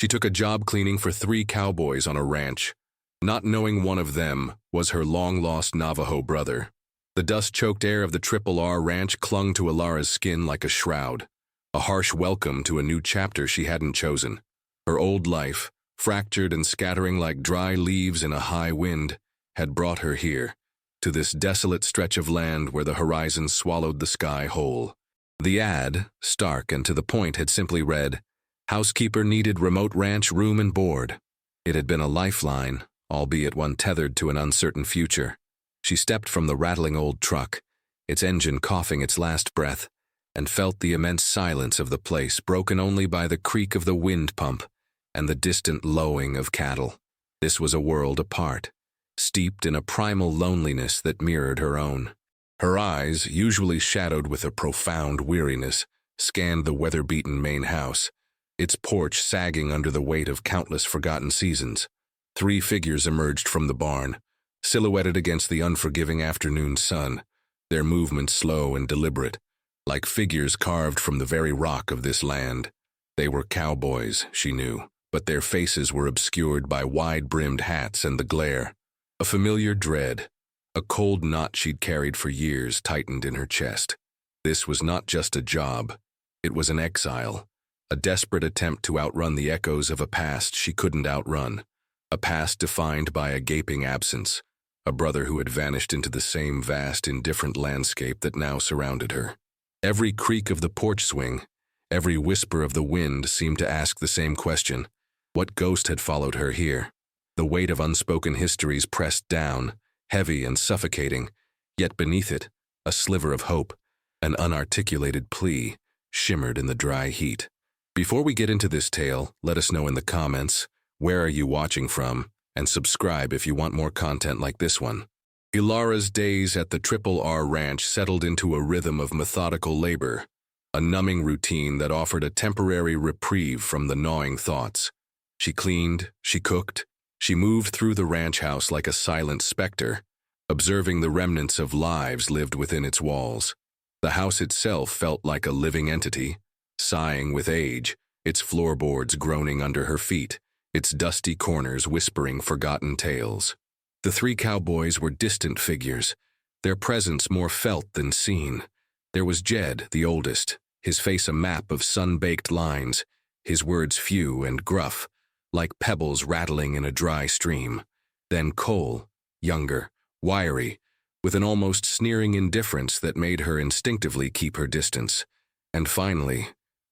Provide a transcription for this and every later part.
She took a job cleaning for 3 cowboys on a ranch, not knowing one of them was her long-lost Navajo brother. The dust-choked air of the R ranch clung to Ilara's skin like a shroud, a harsh welcome to a new chapter she hadn't chosen. Her old life, fractured and scattering like dry leaves in a high wind, had brought her here, to this desolate stretch of land where the horizon swallowed the sky whole. The ad, stark and to the point, had simply read, "Housekeeper needed remote ranch room and board." It had been a lifeline, albeit one tethered to an uncertain future. She stepped from the rattling old truck, its engine coughing its last breath, and felt the immense silence of the place broken only by the creak of the wind pump and the distant lowing of cattle. This was a world apart, steeped in a primal loneliness that mirrored her own. Her eyes, usually shadowed with a profound weariness, scanned the weather-beaten main house, its porch sagging under the weight of countless forgotten seasons. 3 figures emerged from the barn, silhouetted against the unforgiving afternoon sun, their movements slow and deliberate, like figures carved from the very rock of this land. They were cowboys, she knew, but their faces were obscured by wide-brimmed hats and the glare. A familiar dread, a cold knot she'd carried for years, tightened in her chest. This was not just a job. It was an exile, a desperate attempt to outrun the echoes of a past she couldn't outrun, a past defined by a gaping absence, a brother who had vanished into the same vast, indifferent landscape that now surrounded her. Every creak of the porch swing, every whisper of the wind seemed to ask the same question. What ghost had followed her here? The weight of unspoken histories pressed down, heavy and suffocating, yet beneath it, a sliver of hope, an unarticulated plea, shimmered in the dry heat. Before we get into this tale, let us know in the comments, where are you watching from, and subscribe if you want more content like this one. Ilara's days at the R ranch settled into a rhythm of methodical labor, a numbing routine that offered a temporary reprieve from the gnawing thoughts. She cleaned, she cooked, she moved through the ranch house like a silent specter, observing the remnants of lives lived within its walls. The house itself felt like a living entity, sighing with age, its floorboards groaning under her feet, its dusty corners whispering forgotten tales. The 3 cowboys were distant figures, their presence more felt than seen. There was Jed, the oldest, his face a map of sun-baked lines, his words few and gruff, like pebbles rattling in a dry stream. Then Cole, younger, wiry, with an almost sneering indifference that made her instinctively keep her distance. And finally,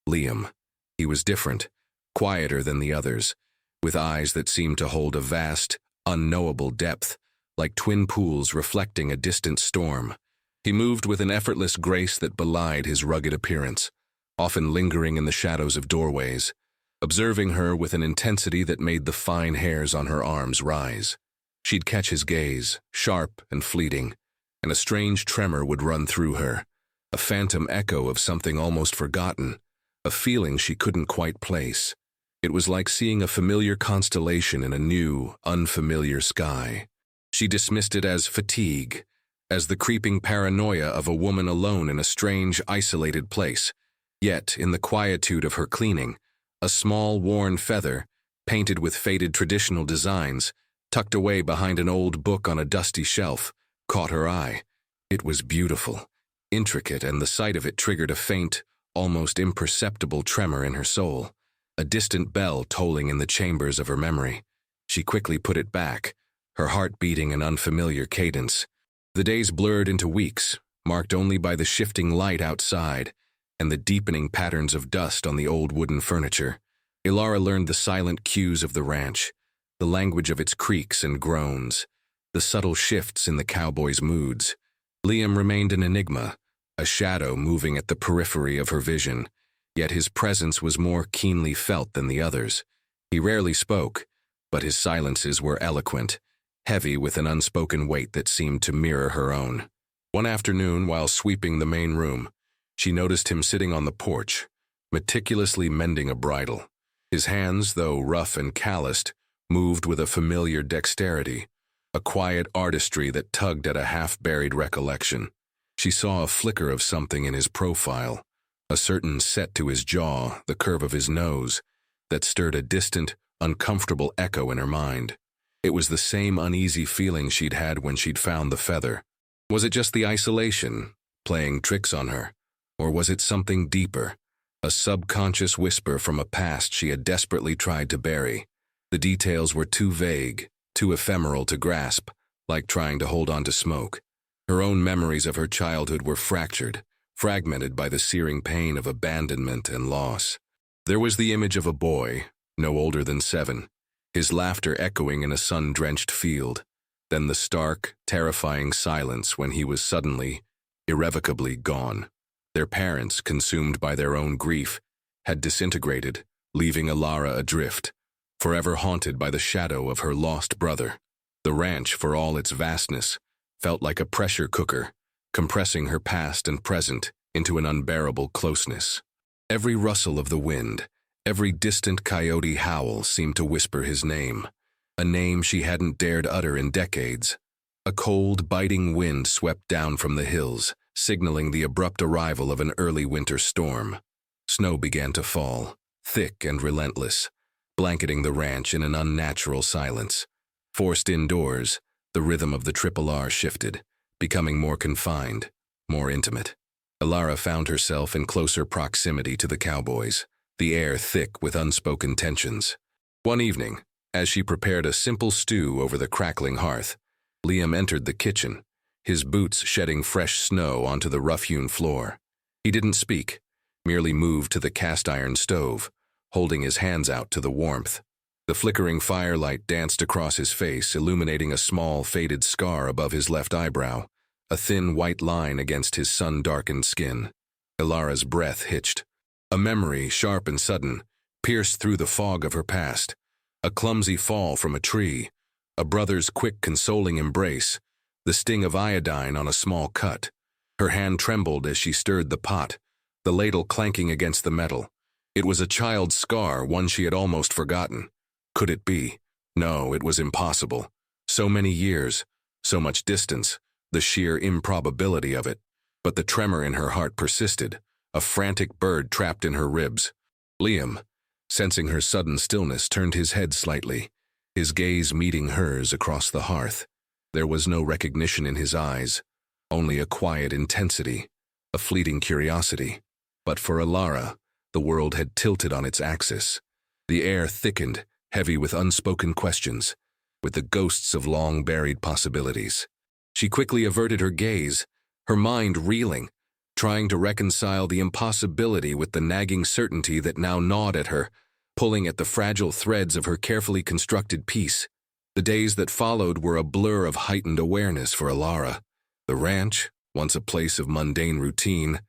Liam. He was different, quieter than the others, with eyes that seemed to hold a vast, unknowable depth, like twin pools reflecting a distant storm. He moved with an effortless grace that belied his rugged appearance, often lingering in the shadows of doorways, observing her with an intensity that made the fine hairs on her arms rise. She'd catch his gaze, sharp and fleeting, and a strange tremor would run through her, a phantom echo of something almost forgotten, a feeling she couldn't quite place. It was like seeing a familiar constellation in a new, unfamiliar sky. She dismissed it as fatigue, as the creeping paranoia of a woman alone in a strange, isolated place. Yet, in the quietude of her cleaning, a small, worn feather, painted with faded traditional designs, tucked away behind an old book on a dusty shelf, caught her eye. It was beautiful, intricate, and the sight of it triggered a faint, almost imperceptible tremor in her soul, a distant bell tolling in the chambers of her memory. She quickly put it back, her heart beating an unfamiliar cadence. The days blurred into weeks, marked only by the shifting light outside and the deepening patterns of dust on the old wooden furniture. Ilara learned the silent cues of the ranch, the language of its creaks and groans, the subtle shifts in the cowboys' moods. Liam remained an enigma, a shadow moving at the periphery of her vision, yet his presence was more keenly felt than the others. He rarely spoke, but his silences were eloquent, heavy with an unspoken weight that seemed to mirror her own. One afternoon, while sweeping the main room, she noticed him sitting on the porch, meticulously mending a bridle. His hands, though rough and calloused, moved with a familiar dexterity, a quiet artistry that tugged at a half-buried recollection. She saw a flicker of something in his profile, a certain set to his jaw, the curve of his nose, that stirred a distant, uncomfortable echo in her mind. It was the same uneasy feeling she'd had when she'd found the feather. Was it just the isolation, playing tricks on her? Or was it something deeper, a subconscious whisper from a past she had desperately tried to bury? The details were too vague, too ephemeral to grasp, like trying to hold on to smoke. Her own memories of her childhood were fractured, fragmented by the searing pain of abandonment and loss. There was the image of a boy, no older than 7, his laughter echoing in a sun-drenched field, then the stark, terrifying silence when he was suddenly, irrevocably gone. Their parents, consumed by their own grief, had disintegrated, leaving Alara adrift, forever haunted by the shadow of her lost brother. The ranch, for all its vastness, felt like a pressure cooker, compressing her past and present into an unbearable closeness. Every rustle of the wind, every distant coyote howl seemed to whisper his name, a name she hadn't dared utter in decades. A cold, biting wind swept down from the hills, signaling the abrupt arrival of an early winter storm. Snow began to fall, thick and relentless, blanketing the ranch in an unnatural silence. Forced indoors, the rhythm of the Triple R shifted, becoming more confined, more intimate. Alara found herself in closer proximity to the Cowboys, the air thick with unspoken tensions. One evening, as she prepared a simple stew over the crackling hearth, Liam entered the kitchen, his boots shedding fresh snow onto the rough-hewn floor. He didn't speak, merely moved to the cast-iron stove, holding his hands out to the warmth. The flickering firelight danced across his face, illuminating a small, faded scar above his left eyebrow, a thin white line against his sun-darkened skin. Alara's breath hitched. A memory, sharp and sudden, pierced through the fog of her past. A clumsy fall from a tree, a brother's quick, consoling embrace, the sting of iodine on a small cut. Her hand trembled as she stirred the pot, the ladle clanking against the metal. It was a child's scar, one she had almost forgotten. Could it be? No, it was impossible. So many years, so much distance, the sheer improbability of it. But the tremor in her heart persisted, a frantic bird trapped in her ribs. Liam, sensing her sudden stillness, turned his head slightly, his gaze meeting hers across the hearth. There was no recognition in his eyes, only a quiet intensity, a fleeting curiosity. But for Alara, the world had tilted on its axis. The air thickened, heavy with unspoken questions, with the ghosts of long-buried possibilities. She quickly averted her gaze, her mind reeling, trying to reconcile the impossibility with the nagging certainty that now gnawed at her, pulling at the fragile threads of her carefully constructed peace. The days that followed were a blur of heightened awareness for Alara. The ranch, once a place of mundane routine,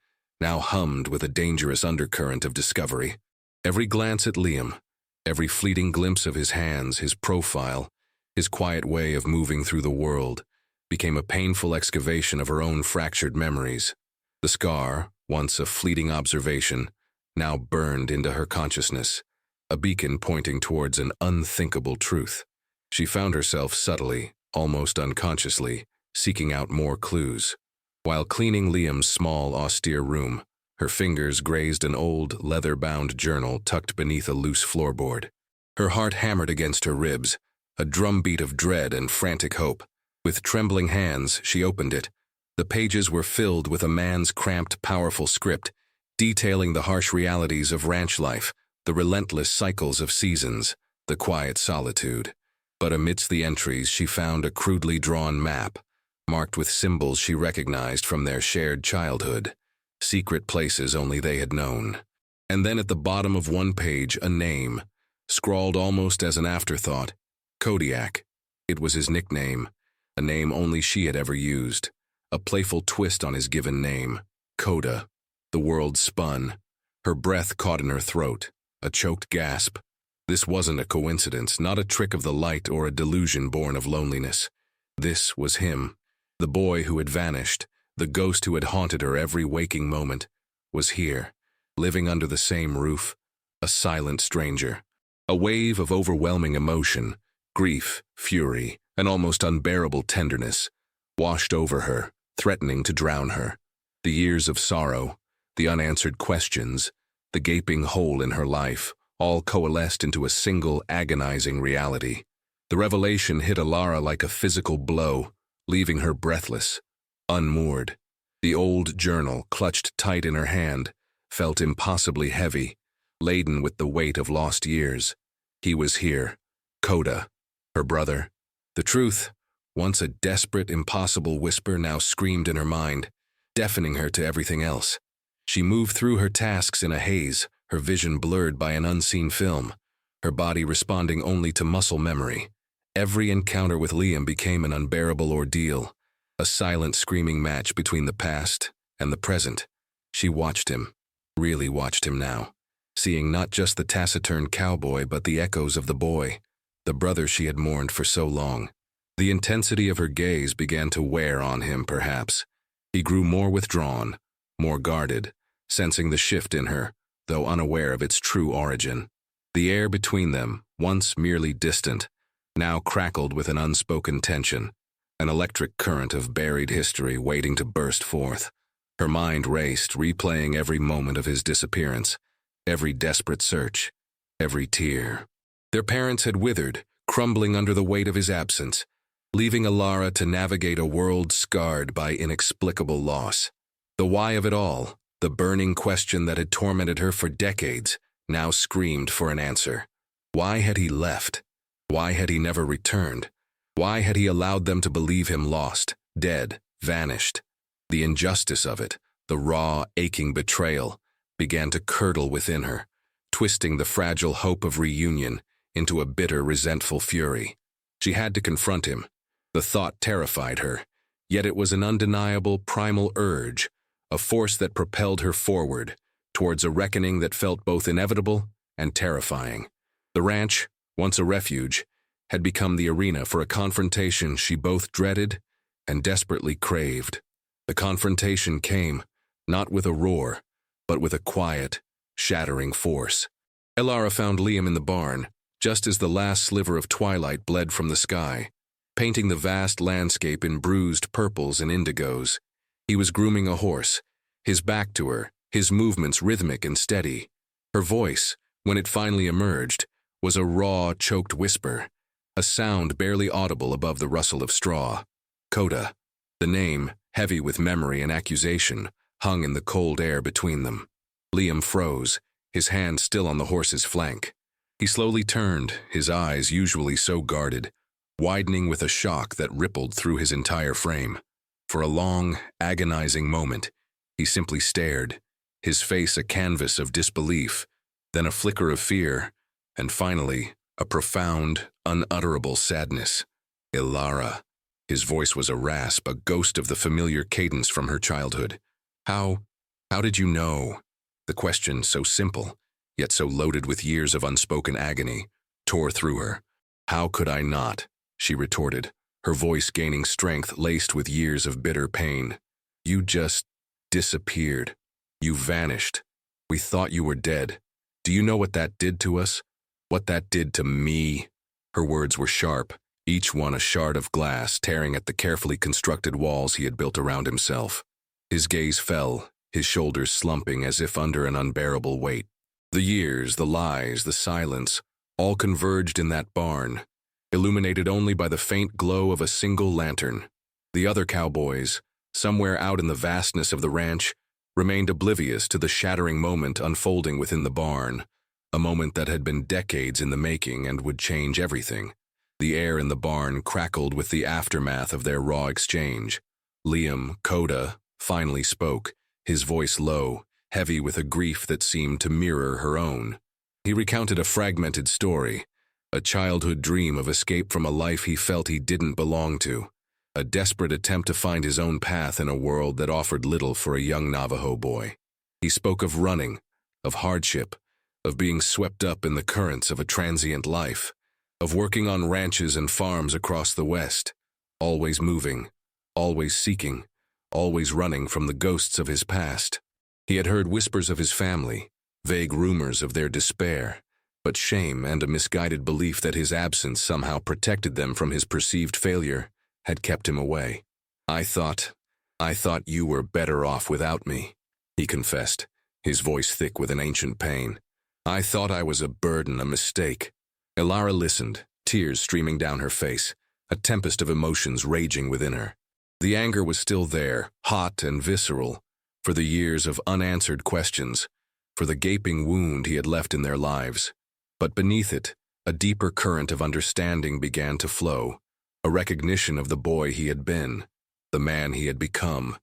now hummed with a dangerous undercurrent of discovery. Every glance at Liam, every fleeting glimpse of his hands, his profile, his quiet way of moving through the world, became a painful excavation of her own fractured memories. The scar, once a fleeting observation, now burned into her consciousness, a beacon pointing towards an unthinkable truth. She found herself subtly, almost unconsciously, seeking out more clues. While cleaning Liam's small, austere room, her fingers grazed an old, leather-bound journal tucked beneath a loose floorboard. Her heart hammered against her ribs, a drumbeat of dread and frantic hope. With trembling hands, she opened it. The pages were filled with a man's cramped, powerful script, detailing the harsh realities of ranch life, the relentless cycles of seasons, the quiet solitude. But amidst the entries, she found a crudely drawn map, marked with symbols she recognized from their shared childhood, secret places only they had known. And then at the bottom of one page, a name, scrawled almost as an afterthought, Kodiak. It was his nickname, a name only she had ever used, a playful twist on his given name, Coda. The world spun. Her breath caught in her throat, a choked gasp. This wasn't a coincidence, not a trick of the light or a delusion born of loneliness. This was him. The boy who had vanished, the ghost who had haunted her every waking moment, was here, living under the same roof, a silent stranger. A wave of overwhelming emotion, grief, fury, and almost unbearable tenderness washed over her, threatening to drown her. The years of sorrow, the unanswered questions, the gaping hole in her life, all coalesced into a single agonizing reality. The revelation hit Alara like a physical blow, leaving her breathless, unmoored. The old journal, clutched tight in her hand, felt impossibly heavy, laden with the weight of lost years. He was here, Coda, her brother. The truth, once a desperate, impossible whisper, now screamed in her mind, deafening her to everything else. She moved through her tasks in a haze, her vision blurred by an unseen film, her body responding only to muscle memory. Every encounter with Liam became an unbearable ordeal, a silent screaming match between the past and the present. She watched him, really watched him now, seeing not just the taciturn cowboy but the echoes of the boy, the brother she had mourned for so long. The intensity of her gaze began to wear on him, perhaps. He grew more withdrawn, more guarded, sensing the shift in her, though unaware of its true origin. The air between them, once merely distant, now crackled with an unspoken tension, an electric current of buried history waiting to burst forth. Her mind raced, replaying every moment of his disappearance, every desperate search, every tear. Their parents had withered, crumbling under the weight of his absence, leaving Alara to navigate a world scarred by inexplicable loss. The why of it all, the burning question that had tormented her for decades, now screamed for an answer. Why had he left? Why had he never returned? Why had he allowed them to believe him lost, dead, vanished? The injustice of it, the raw, aching betrayal, began to curdle within her, twisting the fragile hope of reunion into a bitter, resentful fury. She had to confront him. The thought terrified her, yet it was an undeniable, primal urge, a force that propelled her forward, towards a reckoning that felt both inevitable and terrifying. The ranch, once a refuge, had become the arena for a confrontation she both dreaded and desperately craved. The confrontation came, not with a roar, but with a quiet, shattering force. Alara found Liam in the barn, just as the last sliver of twilight bled from the sky, painting the vast landscape in bruised purples and indigos. He was grooming a horse, his back to her, his movements rhythmic and steady. Her voice, when it finally emerged, was a raw, choked whisper, a sound barely audible above the rustle of straw. Coda. The name, heavy with memory and accusation, hung in the cold air between them. Liam froze, his hand still on the horse's flank. He slowly turned, his eyes, usually so guarded, widening with a shock that rippled through his entire frame. For a long, agonizing moment, he simply stared, his face a canvas of disbelief, then a flicker of fear, and finally, a profound, unutterable sadness. Alara. His voice was a rasp, a ghost of the familiar cadence from her childhood. How did you know? The question, so simple, yet so loaded with years of unspoken agony, tore through her. How could I not? She retorted, her voice gaining strength laced with years of bitter pain. You just disappeared. You vanished. We thought you were dead. Do you know what that did to us? What that did to me? Her words were sharp, each one a shard of glass tearing at the carefully constructed walls he had built around himself. His gaze fell, his shoulders slumping as if under an unbearable weight. The years, the lies, the silence, all converged in that barn, illuminated only by the faint glow of a single lantern. The other cowboys, somewhere out in the vastness of the ranch, remained oblivious to the shattering moment unfolding within the barn, a moment that had been decades in the making and would change everything. The air in the barn crackled with the aftermath of their raw exchange. Liam, Coda, finally spoke, his voice low, heavy with a grief that seemed to mirror her own. He recounted a fragmented story, a childhood dream of escape from a life he felt he didn't belong to, a desperate attempt to find his own path in a world that offered little for a young Navajo boy. He spoke of running, of hardship, of being swept up in the currents of a transient life, of working on ranches and farms across the West, always moving, always seeking, always running from the ghosts of his past. He had heard whispers of his family, vague rumors of their despair, but shame and a misguided belief that his absence somehow protected them from his perceived failure had kept him away. I thought you were better off without me," he confessed, his voice thick with an ancient pain. I thought I was a burden, a mistake. Ilara listened, tears streaming down her face, a tempest of emotions raging within her. The anger was still there, hot and visceral, for the years of unanswered questions, for the gaping wound he had left in their lives. But beneath it, a deeper current of understanding began to flow, a recognition of the boy he had been, the man he had become,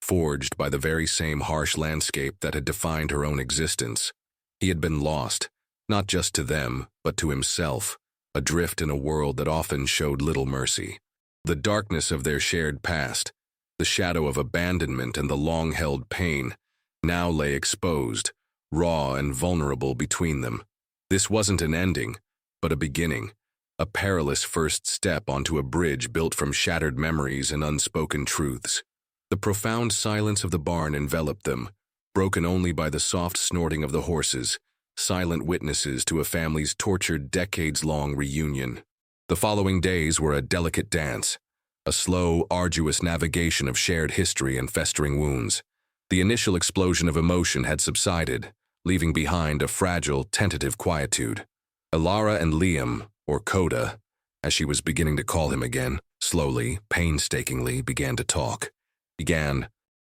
forged by the very same harsh landscape that had defined her own existence. He had been lost, not just to them, but to himself, adrift in a world that often showed little mercy. The darkness of their shared past, the shadow of abandonment and the long-held pain, now lay exposed, raw and vulnerable between them. This wasn't an ending, but a beginning, a perilous first step onto a bridge built from shattered memories and unspoken truths. The profound silence of the barn enveloped them, broken only by the soft snorting of the horses, silent witnesses to a family's tortured decades-long reunion. The following days were a delicate dance, a slow, arduous navigation of shared history and festering wounds. The initial explosion of emotion had subsided, leaving behind a fragile, tentative quietude. Ilara and Liam, or Coda, as she was beginning to call him again, slowly, painstakingly began to talk. Began,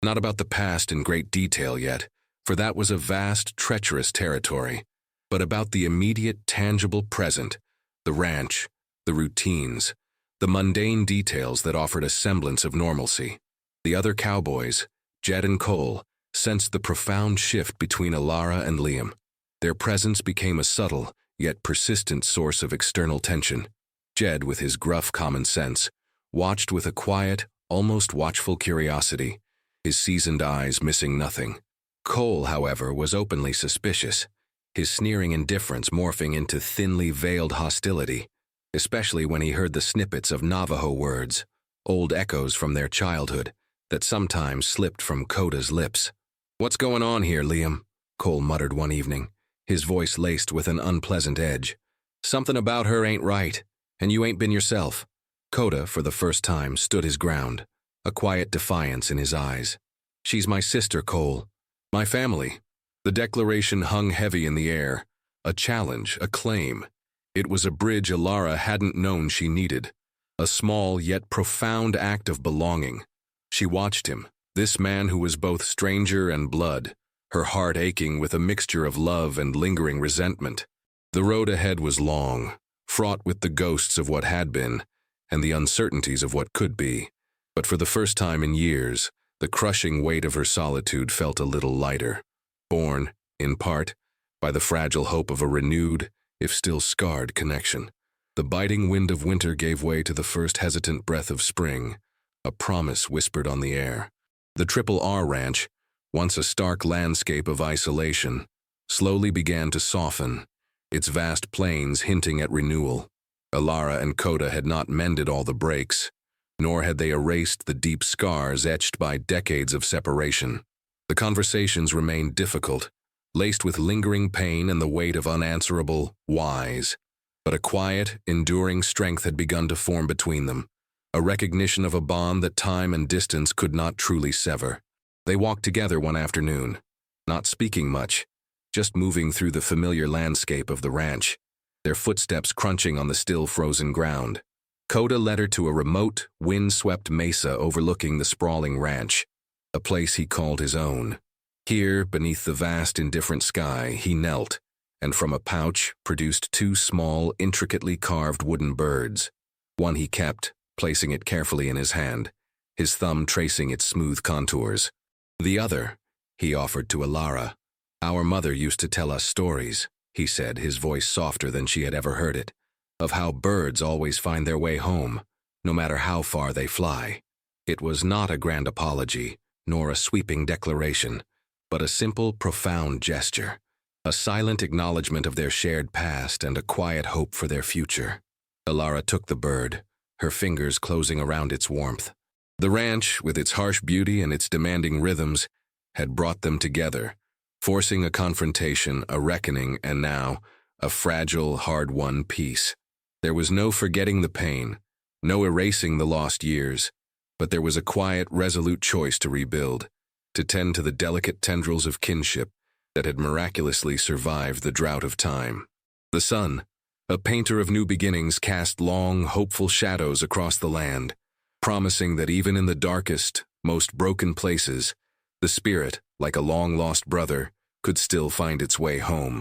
not about the past in great detail yet, for that was a vast, treacherous territory, but about the immediate, tangible present, the ranch, the routines, the mundane details that offered a semblance of normalcy. The other cowboys, Jed and Cole, sensed the profound shift between Ilara and Liam. Their presence became a subtle, yet persistent source of external tension. Jed, with his gruff common sense, watched with a quiet, almost watchful curiosity, his seasoned eyes missing nothing. Cole, however, was openly suspicious, his sneering indifference morphing into thinly veiled hostility, especially when he heard the snippets of Navajo words, old echoes from their childhood, that sometimes slipped from Coda's lips. "What's going on here, Liam?" Cole muttered one evening, his voice laced with an unpleasant edge. "Something about her ain't right, and you ain't been yourself." Coda, for the first time, stood his ground, a quiet defiance in his eyes. "She's my sister, Cole. My family." The declaration hung heavy in the air, a challenge, a claim. It was a bridge Ilara hadn't known she needed, a small yet profound act of belonging. She watched him, this man who was both stranger and blood, her heart aching with a mixture of love and lingering resentment. The road ahead was long, fraught with the ghosts of what had been, and the uncertainties of what could be. But for the first time in years, the crushing weight of her solitude felt a little lighter, borne, in part, by the fragile hope of a renewed, if still scarred, connection. The biting wind of winter gave way to the first hesitant breath of spring, a promise whispered on the air. The R Ranch, once a stark landscape of isolation, slowly began to soften, its vast plains hinting at renewal. Ilara and Coda had not mended all the breaks, nor had they erased the deep scars etched by decades of separation. The conversations remained difficult, laced with lingering pain and the weight of unanswerable whys. But a quiet, enduring strength had begun to form between them, a recognition of a bond that time and distance could not truly sever. They walked together one afternoon, not speaking much, just moving through the familiar landscape of the ranch, their footsteps crunching on the still frozen ground. Coda led her to a remote, wind-swept mesa overlooking the sprawling ranch, a place he called his own. Here, beneath the vast, indifferent sky, he knelt, and from a pouch produced two small, intricately carved wooden birds. One he kept, placing it carefully in his hand, his thumb tracing its smooth contours. The other, he offered to Ilara. "Our mother used to tell us stories," he said, his voice softer than she had ever heard it, "of how birds always find their way home, no matter how far they fly." It was not a grand apology, nor a sweeping declaration, but a simple, profound gesture, a silent acknowledgement of their shared past and a quiet hope for their future. Ilara took the bird, her fingers closing around its warmth. The ranch, with its harsh beauty and its demanding rhythms, had brought them together, forcing a confrontation, a reckoning, and now, a fragile, hard-won peace. There was no forgetting the pain, no erasing the lost years, but there was a quiet, resolute choice to rebuild, to tend to the delicate tendrils of kinship that had miraculously survived the drought of time. The sun, a painter of new beginnings, cast long, hopeful shadows across the land, promising that even in the darkest, most broken places, the spirit, like a long-lost brother, could still find its way home.